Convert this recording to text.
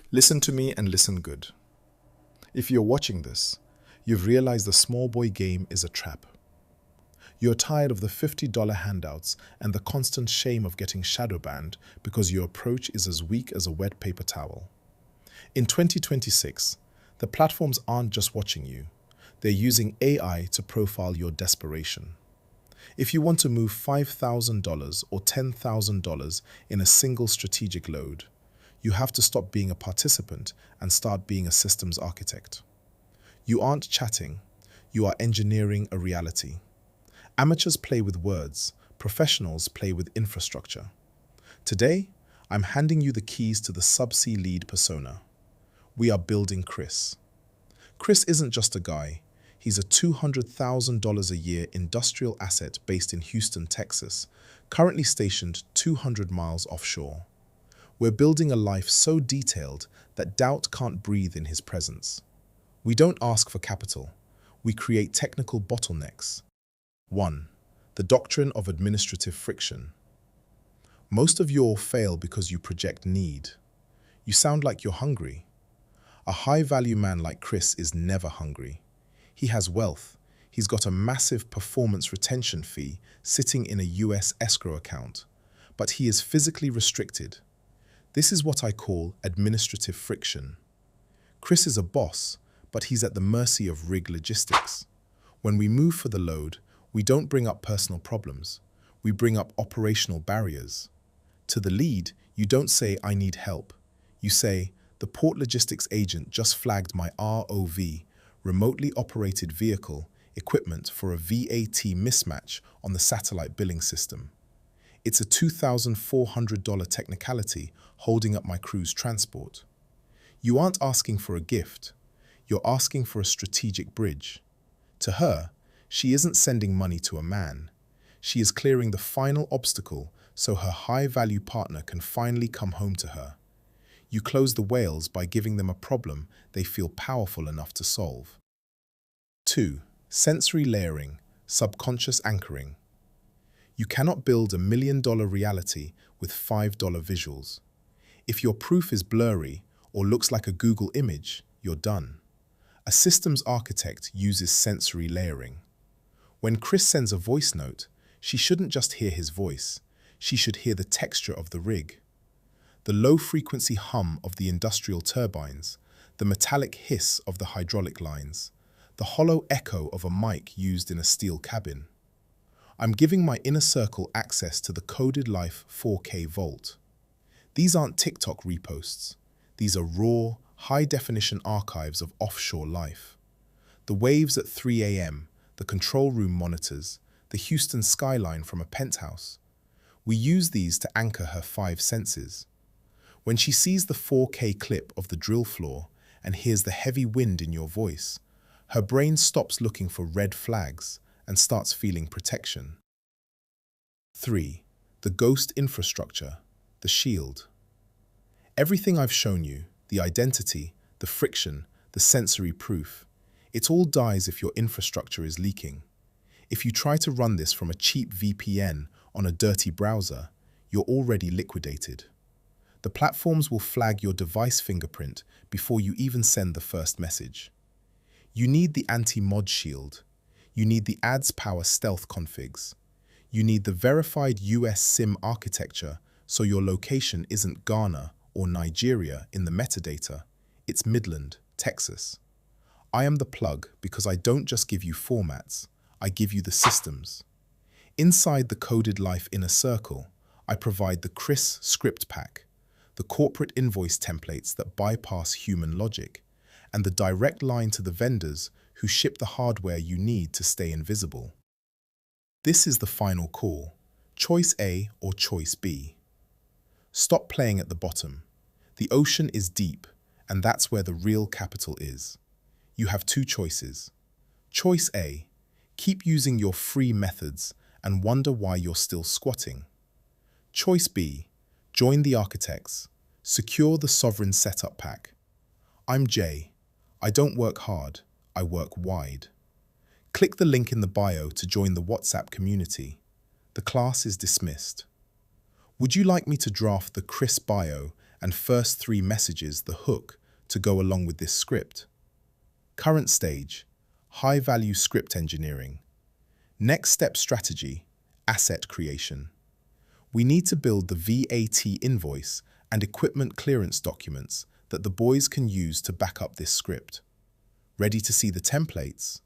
Listen to me and listen good. If you're watching this, you've realized the small boy game is a trap. You're tired of the $50 handouts and the constant shame of getting shadow banned because your approach is as weak as a wet paper towel. In 2026, the platforms aren't just watching you, they're using AI to profile your desperation. If you want to move $5,000 or $10,000 in a single strategic load, you have to stop being a participant and start being a systems architect. You aren't chatting, you are engineering a reality. Amateurs play with words, professionals play with infrastructure. Today, I'm handing you the keys to the Subsea Lead persona. We are building Chris. Chris isn't just a guy. He's a $200,000 a year industrial asset based in Houston, Texas, currently stationed 200 miles offshore. We're building a life so detailed that doubt can't breathe in his presence. We don't ask for capital. We create technical bottlenecks. 1. The Doctrine of Administrative Friction. Most of you all fail because you project need. You sound like you're hungry. A high-value man like Chris is never hungry. He has wealth. He's got a massive performance retention fee sitting in a US escrow account, but he is physically restricted. This is what I call administrative friction. Chris is a boss, but he's at the mercy of rig logistics. When we move for the load, we don't bring up personal problems. We bring up operational barriers. To the lead, you don't say, "I need help." You say, "The port logistics agent just flagged my ROV, remotely operated vehicle, equipment for a VAT mismatch on the satellite billing system. It's a $2,400 technicality holding up my crew's transport." You aren't asking for a gift. You're asking for a strategic bridge. To her, she isn't sending money to a man. She is clearing the final obstacle so her high-value partner can finally come home to her. You close the whales by giving them a problem they feel powerful enough to solve. 2. Sensory layering, subconscious anchoring. You cannot build $1 million reality with $5 visuals. If your proof is blurry or looks like a Google image, you're done. A systems architect uses sensory layering. When Chris sends a voice note, she shouldn't just hear his voice. She should hear the texture of the rig. The low-frequency hum of the industrial turbines, the metallic hiss of the hydraulic lines, the hollow echo of a mic used in a steel cabin. I'm giving my inner circle access to the coded life 4K vault. These aren't TikTok reposts. These are raw, high-definition archives of offshore life. The waves at 3 a.m., the control room monitors, the Houston skyline from a penthouse. We use these to anchor her 5 senses. When she sees the 4K clip of the drill floor and hears the heavy wind in your voice, her brain stops looking for red flags and starts feeling protection. 3. The ghost infrastructure, the shield. Everything I've shown you, the identity, the friction, the sensory proof, it all dies if your infrastructure is leaking. If you try to run this from a cheap VPN on a dirty browser, you're already liquidated. The platforms will flag your device fingerprint before you even send the first message. You need the Anti-Mod Shield. You need the AdsPower stealth configs. You need the verified US SIM architecture so your location isn't Ghana or Nigeria in the metadata. It's Midland, Texas. I am the plug because I don't just give you formats, I give you the systems. Inside the coded life inner circle, I provide the Chris script pack, the corporate invoice templates that bypass human logic, and the direct line to the vendors who ship the hardware you need to stay invisible. This is the final call, choice A or choice B. Stop playing at the bottom. The ocean is deep, and that's where the real capital is. You have 2 choices. Choice A, keep using your free methods and wonder why you're still squatting. Choice B, join the architects, secure the sovereign setup pack. I'm Jay. I don't work hard, I work wide. Click the link in the bio to join the WhatsApp community. The class is dismissed. Would you like me to draft the Chris bio and first 3 messages, the hook, to go along with this script. Current stage, high-value script engineering. Next step strategy, asset creation. We need to build the VAT invoice and equipment clearance documents that the boys can use to back up this script. Ready to see the templates?